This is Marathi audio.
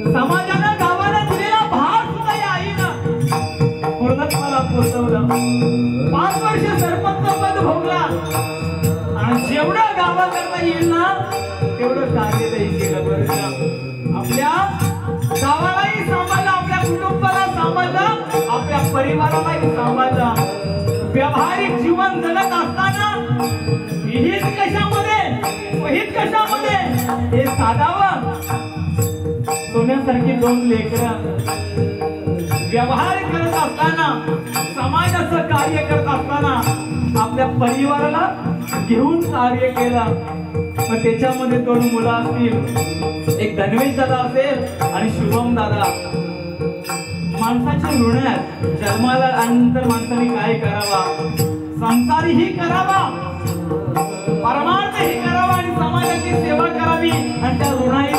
समाजाला गावाला दिलेला भार सुद्धा या आईनं पूर्णत्वाला पोहोचवलं. 5 वर्ष सरपंच पद भोगला आणि जेवढं गावात करता येईल ना तेवढं कार्य त्यांनी केलं. बरं का, आपल्या गावालाही सांभाळलं, आपल्या कुटुंबाला सांभाळलं, आपल्या परिवारालाही सांभाळलं. व्यावहारिक जीवन जगत असताना हित कशामध्ये हे साधावं. सोन्यासारखी 2 लेकरं व्यवहार करत असताना, समाजाचं कार्य करत असताना आपल्या परिवाराला घेऊन कार्य केलं. मग त्याच्यामध्ये 2 मुलं असतील, एक धनवेश दादा असेल आणि शुभम दादा. माणसाच्या ऋणात जन्माला आल्यानंतर माणसाने काय करावा, संसारही करावा, परमार्थही करावा आणि समाजाची सेवा करावी आणि त्या ऋणाही